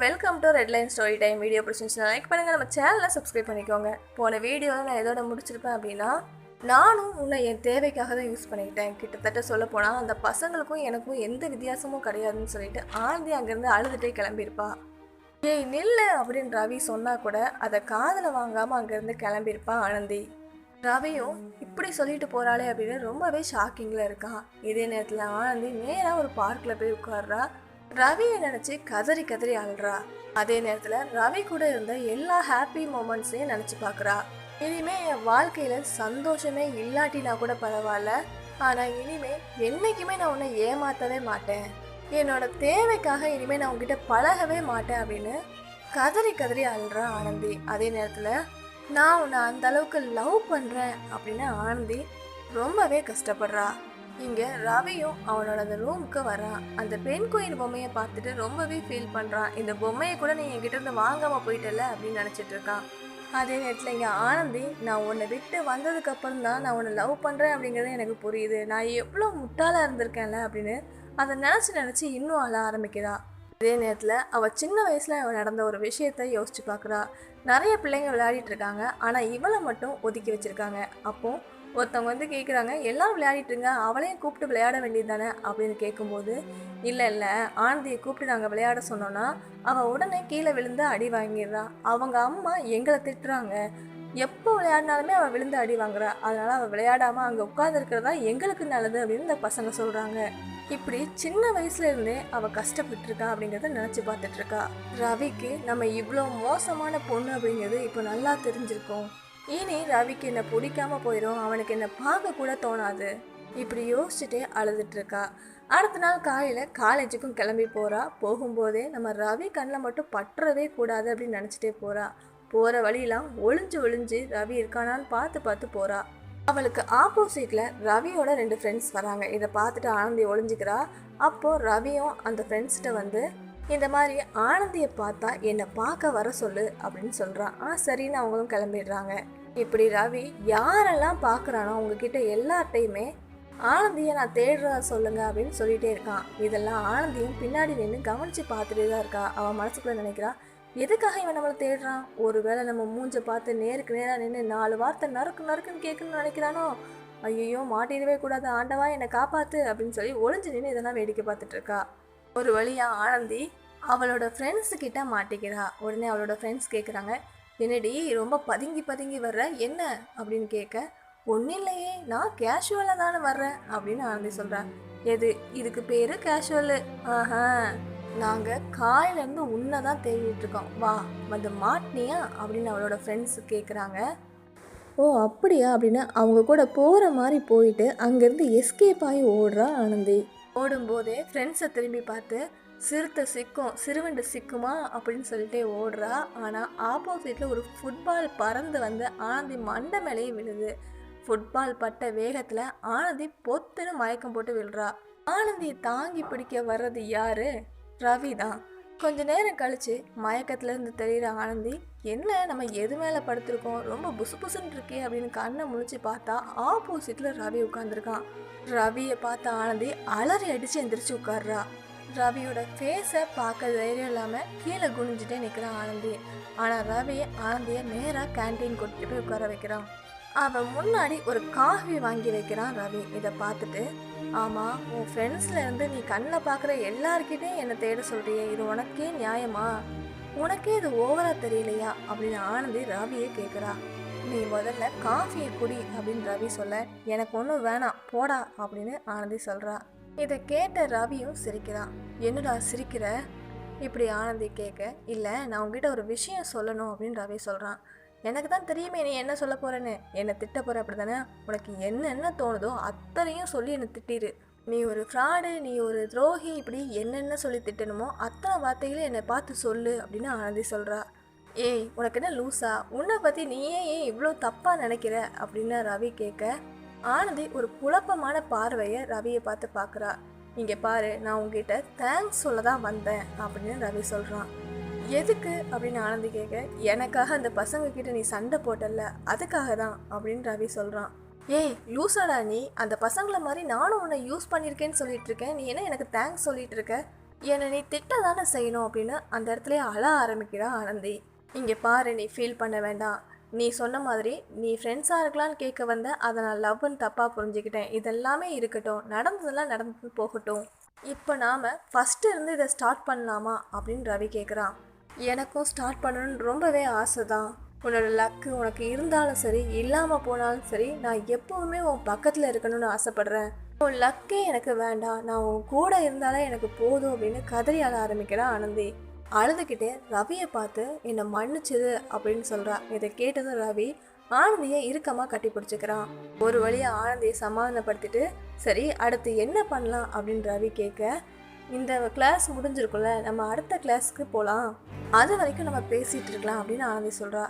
Welcome to red line story time. Video பிடிச்சிருந்துச்சுன்னா like பண்ணுங்கள், நம்ம சேனலை சப்ஸ்கிரைப் பண்ணிக்கோங்க. போன வீடியோவில் நான் எதோட முடிச்சிருப்பேன் அப்படின்னா, நானும் உன்னை என் தேவைக்காக தான் யூஸ் பண்ணிக்கிட்டேன். கிட்டத்தட்ட சொல்ல போனால் அந்த பசங்களுக்கும் எனக்கும் எந்த வித்தியாசமும் கிடையாதுன்னு சொல்லிட்டு ஆனந்தி அங்கேருந்து அழுதுகிட்டே கிளம்பியிருப்பா. ஏய் நில்லு அப்படின்னு ரவி சொன்னால் கூட அதை காதில் வாங்காமல் அங்கேருந்து கிளம்பியிருப்பா ஆனந்தி. ரவியும் இப்படி சொல்லிட்டு போகிறாளே அப்படின்னு ரொம்பவே ஷாக்கிங்கில் இருக்கான். இதே நேரத்தில் ஆனந்தி நேராக ஒரு பார்க்கில் போய் உட்கார்றா. ரவியை நினச்சி கதறி கதறி அழுறா. அதே நேரத்தில் ரவி கூட இருந்த எல்லா ஹாப்பி மூமெண்ட்ஸையும் நினச்சி பார்க்குறா. இனிமே என் வாழ்க்கையில் சந்தோஷமே இல்லாட்டினா கூட பரவாயில்ல, ஆனால் இனிமே என்னைக்குமே நான் உன்னை ஏமாற்றவே மாட்டேன், என்னோட தேவைக்காக இனிமேல் நான் உங்ககிட்ட பழகவே மாட்டேன் அப்படின்னு கதறி கதறி அழுறா ஆனந்தி. அதே நேரத்தில் நான் உன்னை அந்த அளவுக்கு லவ் பண்ணுறேன் அப்படின்னு ஆனந்தி ரொம்பவே கஷ்டப்படுறா. இங்கே ரவியும் அவனோட அந்த ரூமுக்கு வரான். அந்த பெண் கோயில் பொம்மையை பார்த்துட்டு ரொம்பவே ஃபீல் பண்ணுறான். இந்த பொம்மையை கூட நீ என்கிட்ட இருந்து வாங்காமல் போயிட்டல அப்படின்னு நினச்சிட்டு இருக்கான். அதே நேரத்தில் இங்கே ஆனந்தி, நான் உன்னை விட்டு வந்ததுக்கப்புறம் தான் நான் உன்னை லவ் பண்ணுறேன் அப்படிங்கிறது எனக்கு புரியுது, நான் எவ்வளோ முட்டாளாக இருந்திருக்கேன்ல அப்படின்னு அதை நினச்சி இன்னும் அழ ஆரம்பிக்கிறா. அதே நேரத்தில் அவள் சின்ன வயசில் அவள் நடந்த ஒரு விஷயத்தை யோசிச்சு பார்க்குறா. நிறைய பிள்ளைங்க விளையாடிட்டு இருக்காங்க, ஆனால் இவளை மட்டும் ஒதுக்கி வச்சுருக்காங்க. அப்போது ஒருத்தவங்க வந்து கேட்குறாங்க, எல்லாரும் விளையாடிட்டுருங்க, அவளையும் கூப்பிட்டு விளையாட வேண்டியது தானே அப்படின்னு கேட்கும்போது, இல்லை ஆனந்தியை கூப்பிட்டு நாங்கள் விளையாட சொன்னோன்னா அவள் உடனே கீழே விழுந்து அடி வாங்கிடுறா. அவங்க அம்மா எங்களை திட்டுறாங்க, எப்போ விளையாடினாலுமே அவள் விழுந்து அடி வாங்குறா, அதனால் அவள் விளையாடாமல் அங்கே உட்காந்துருக்கிறதா எங்களுக்கு நல்லது அப்படின்னு இந்த பசங்க சொல்கிறாங்க. இப்படி சின்ன வயசுல இருந்தே அவள் கஷ்டப்பட்டுருக்கா அப்படிங்கிறத நினச்சி பார்த்துட்ருக்கா. ரவிக்கு நம்ம இவ்வளோ மோசமான பொண்ணு அப்படிங்கிறது இப்போ நல்லா தெரிஞ்சிருக்கோம். இனி ரவிக்கு என்னை பிடிக்காம போயிடும், அவனுக்கு என்னை பார்க்க கூட தோணாது, இப்படி யோசிச்சுட்டே அழுதுட்டு இருக்கா. அடுத்த நாள் காலையில் காலேஜுக்கும் கிளம்பி போகிறா. போகும்போதே நம்ம ரவி கண்ணில் மட்டும் பற்றவே கூடாது அப்படின்னு நினச்சிட்டே போகிறா. போகிற வழியெல்லாம் ஒளிஞ்சு ரவி இருக்கானான்னு பார்த்து போகிறா. அவளுக்கு ஆப்போசிட்டில் ரவியோட 2 ஃப்ரெண்ட்ஸ் வராங்க. இதை பார்த்துட்டு ஆனந்தி ஒளிஞ்சிக்கிறா. அப்போது ரவியும் அந்த ஃப்ரெண்ட்ஸ்கிட்ட வந்து, இந்த மாதிரி ஆனந்தியை பார்த்தா என்னை பார்க்க வர சொல்லு அப்படின்னு சொல்கிறான். சரின்னு அவங்களும் கிளம்பிடுறாங்க. இப்படி ரவி யாரெல்லாம் பார்க்குறானோ அவங்கக்கிட்ட எல்லார்ட்டையுமே ஆனந்தியை நான் தேடுறதா சொல்லுங்க அப்படின்னு சொல்லிகிட்டே இருக்கான். இதெல்லாம் ஆனந்தியும் பின்னாடி நின்று கவனித்து பார்த்துட்டே தான் இருக்கா. அவன் மனசுக்குள்ளே நினைக்கிறா, எதுக்காக இவன் நம்மளை தேடுறான், ஒருவேளை நம்ம மூஞ்சை பார்த்து நேருக்கு நேராக நின்று 4 வார்த்தை நறுக்குன்னு கேட்கணும்னு நினைக்கிறானோ, ஐயோ மாட்டிடவே கூடாது, ஆண்டவா என்னை காப்பாற்று அப்படின்னு சொல்லி ஒளிஞ்சு நின்று இதெல்லாம் வேடிக்கை பார்த்துட்டு இருக்கா. ஒரு வழியாக ஆனந்தி அவளோட ஃப்ரெண்ட்ஸுக்கிட்ட மாட்டிக்கிறா. உடனே அவளோட ஃப்ரெண்ட்ஸ் கேட்குறாங்க, என்னடி ரொம்ப பதுங்கி வர்ற என்ன அப்படின்னு கேட்க, ஒன்றும் இல்லையே, நான் கேஷுவலாக தானே வர்றேன் அப்படின்னு ஆனந்தி சொல்கிறேன். இதுக்கு பேர் கேஷுவலு? நாங்கள் காலையிலேருந்து உன்னை தான் தேடிட்டுருக்கோம், வா வந்து மாட்டினியா அப்படின்னு அவளோட ஃப்ரெண்ட்ஸு கேட்குறாங்க. ஓ அப்படியா அப்படின்னு அவங்க கூட போகிற மாதிரி போயிட்டு அங்கேருந்து எஸ்கேப் ஆகி ஓடுறா ஆனந்தி. ஓடும்போதே ஃப்ரெண்ட்ஸை திரும்பி பார்த்து, சிறுவண்டு சிக்குமா அப்படின்னு சொல்லிட்டே ஓடுறா. ஆனால் ஆப்போசிட்டில் ஒரு ஃபுட்பால் பறந்து வந்து ஆனந்தி மண்டை மேலேயே விழுது. ஃபுட்பால் பட்ட வேகத்தில் ஆனந்தி பொத்துன்னு மயக்கம் போட்டு விழுறா. ஆனந்தியை தாங்கி பிடிக்க வர்றது யாரு? ரவி தான். கொஞ்ச நேரம் கழிச்சு மயக்கத்துலேருந்து தெரிகிற ஆனந்தி, என்ன நம்ம எது மேலே படுத்திருக்கோம், ரொம்ப புசுன்னு இருக்கே அப்படின்னு கண்ணை முழிச்சு பார்த்தா ஆப்போசிட்டில் ரவி உட்காந்துருக்கான். ரவியை பார்த்த ஆனந்தி அலறி அடித்து எந்திரிச்சு உட்கார்றா. ரவியோட ஃபேஸை பார்க்க தைரியம் இல்லாமல் கீழே குனிஞ்சிட்டே நிற்கிறான் ஆனந்தி. ஆனால் ரவி ஆனந்தியை நேராக கேன்டீன் கூட்டிட்டு போய் உட்கார வைக்கிறான். அவன் முன்னாடி ஒரு காஃபி வாங்கி வைக்கிறான் ரவி. இதை பார்த்துட்டு, ஆமாம் உன் ஃப்ரெண்ட்ஸில் இருந்து நீ கண்ணில் பார்க்குற எல்லாருக்கிட்டையும் என்னை தேட சொல்கிறியே, இது உனக்கே நியாயமா, உனக்கே இது ஓவராக தெரியலையா அப்படின்னு ஆனந்தி ரவியை கேட்குறா. நீ முதல்ல காஃபியை குடி அப்படின்னு ரவி சொல்ல, எனக்கு ஒன்றும் வேணாம் போடா அப்படின்னு ஆனந்தி சொல்கிறா. இதை கேட்ட ரவியும் சிரிக்கிறான். என்னடா சிரிக்கிற இப்படி ஆனந்தி கேட்க, இல்லை நான் உங்ககிட்ட ஒரு விஷயம் சொல்லணும் அப்படின்னு ரவி சொல்கிறான். எனக்கு தான் தெரியுமே நீ என்ன சொல்ல போகிறேன்னு, என்னை திட்ட போகிற அப்படி தானே, உனக்கு என்னென்ன தோணுதோ அத்தனையும் சொல்லி என்னை திட்டிரு, நீ ஒரு ஃப்ராடு, நீ ஒரு துரோகி, இப்படி என்னென்ன சொல்லி திட்டணுமோ அத்தனை வார்த்தைகளும் என்னை பார்த்து சொல்லு அப்படின்னு ஆனந்தி சொல்கிறா. ஏய் உனக்கு என்ன லூஸா, உன்னை பற்றி நீயே ஏன் இவ்வளோ தப்பாக நினைக்கிற அப்படின்னு ரவி கேட்க, ஆனந்தி ஒரு குழப்பமான பார்வையை ரவியை பார்த்து பார்க்குறா. இங்கே பாரு, நான் உங்ககிட்ட தேங்க்ஸ் சொல்ல தான் வந்தேன் அப்படின்னு ரவி சொல்கிறான். எதுக்கு அப்படின்னு ஆனந்தி கேட்க, எனக்காக அந்த பசங்க கிட்ட நீ சண்டை போட்டல அதுக்காக தான் அப்படின்னு ரவி சொல்கிறான். ஏய் லூசாடா நீ, அந்த பசங்களை மாதிரி நானும் உன்னை யூஸ் பண்ணியிருக்கேன்னு சொல்லிட்டு இருக்கேன், நீ என்ன எனக்கு தேங்க்ஸ் சொல்லிட்டு இருக்க, என்னை நீ திட்ட தானே செய்யணும் அப்படின்னு அந்த இடத்துல அழ ஆரம்பிக்கிறா ஆனந்தி. இங்கே பாரு, நீ ஃபீல் பண்ண வேண்டாம். நீ சொன்ன மாதிரி நீ ஃப்ரெண்ட்ஸாக இருக்கலான்னு கேட்க வந்த, அதை நான் லவ்னு தப்பாக புரிஞ்சுக்கிட்டேன். இதெல்லாமே இருக்கட்டும், நடந்ததெல்லாம் நடந்து போகட்டும். இப்போ நாம் ஃபஸ்ட்டு இருந்து இதை ஸ்டார்ட் பண்ணலாமா அப்படின்னு ரவி கேட்குறான். எனக்கும் ஸ்டார்ட் பண்ணணும்னு ரொம்பவே ஆசை தான். உன்னோட லக்கு உனக்கு இருந்தாலும் சரி, இல்லாமல் போனாலும் சரி, நான் எப்போவுமே உன் பக்கத்தில் இருக்கணும்னு ஆசைப்பட்றேன். உன் லக்கே எனக்கு வேண்டாம், நான் உன் கூட இருந்தாலே எனக்கு போதும் அப்படின்னு கதறி அழ ஆரம்பிக்கிறான் ஆனந்தி. அழுதுகிட்டே ரவியை பார்த்து என்னை மன்னிச்சிது அப்படின்னு சொல்கிறா. இதை கேட்டதும் ரவி ஆனந்தியை இறுக்கமாக கட்டி பிடிச்சிக்கிறான். ஒரு வழியாக ஆனந்தியை சமாதானப்படுத்திட்டு, சரி அடுத்து என்ன பண்ணலாம் அப்படின்னு ரவி கேட்க, இந்த கிளாஸ் முடிஞ்சிருக்கும்ல, நம்ம அடுத்த கிளாஸுக்கு போகலாம், அது வரைக்கும் நம்ம பேசிகிட்டு இருக்கலாம் அப்படின்னு ஆனந்தி சொல்கிறா.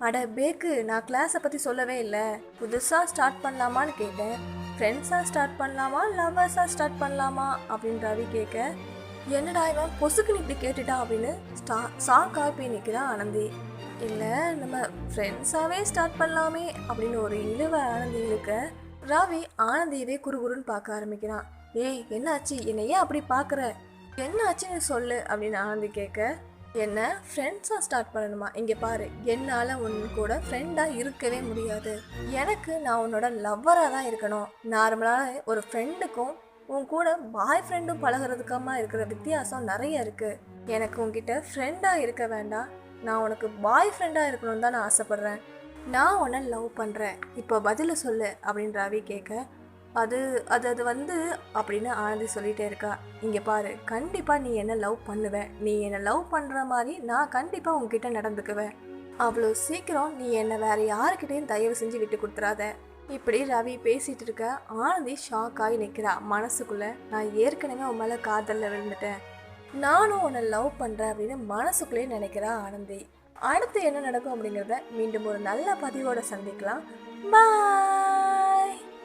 அட பேக்கு, நான் கிளாஸை பற்றி சொல்லவே இல்லை. புதுசாக ஸ்டார்ட் பண்ணலாமான்னு கேட்டேன். ஃப்ரெண்ட்ஸாக ஸ்டார்ட் பண்ணலாமா லவ்வர்ஸாக ஸ்டார்ட் பண்ணலாமா அப்படின்னு ரவி கேட்க, என்னடா இவன் பொசுக்குன்னு இப்படி கேட்டுட்டான் அப்படின்னு ஷாக்காக போய் நிற்கிறான் ஆனந்தி. இல்லை, நம்ம ஃப்ரெண்ட்ஸாகவே ஸ்டார்ட் பண்ணலாமே அப்படின்னு ஒரு இழுவை ஆனந்தி இழுக்க, ரவி ஆனந்தியவே குறுகுறுன்னு பார்க்க ஆரம்பிக்கிறான். ஏய் என்னாச்சு, என்னை ஏன் அப்படி பார்க்குற, என்ன ஆச்சுன்னு சொல்லு அப்படின்னு ஆனந்தி கேட்க, என்ன ஃப்ரெண்ட்ஸாக ஸ்டார்ட் பண்ணணுமா? இங்கே பாரு, என்னால் உன் கூட ஃப்ரெண்டாக இருக்கவே முடியாது. எனக்கு நான் உன்னோட லவ்வராக தான் இருக்கணும். நார்மலாக ஒரு ஃப்ரெண்டுக்கும் உன் கூட பாய் ஃப்ரெண்டும் பழகிறதுக்காம இருக்கிற வித்தியாசம் நிறைய இருக்குது. எனக்கு உன்கிட்ட ஃப்ரெண்டாக இருக்க வேண்டாம், நான் உனக்கு பாய் ஃப்ரெண்டாக இருக்கணும்னு தான் நான் ஆசைப்பட்றேன். நான் உன்னை லவ் பண்ணுறேன், இப்போ பதில சொல்லு அப்படின்னு ரவி கேட்க, அது அது அது வந்து அப்படின்னு ஆனந்தி சொல்லிகிட்டே இருக்கா. இங்கே பாரு, கண்டிப்பாக நீ என்ன லவ் பண்ணுவேன், நீ என்னை லவ் பண்ணுற மாதிரி நான் கண்டிப்பாக உங்ககிட்ட நடந்துக்குவேன். அவ்வளோ சீக்கிரம் நீ என்னை வேறு யாருக்கிட்டையும் தயவு செஞ்சு விட்டு கொடுத்துறாத. இப்படி ரவி பேசிகிட்டு இருக்க ஆனந்தி ஷாக் ஆகி நிற்கிறா. மனசுக்குள்ளே, நான் ஏற்கனவே உன் மேலே காதலில் விழுந்துட்டேன், நானும் உன்னை லவ் பண்ணுறேன் அப்படின்னு மனசுக்குள்ளேயே நினைக்கிறா ஆனந்தி. அடுத்து என்ன நடக்கும் அப்படிங்கிறத மீண்டும் ஒரு நல்ல பதிவோடு சந்திக்கலாம். பாய்.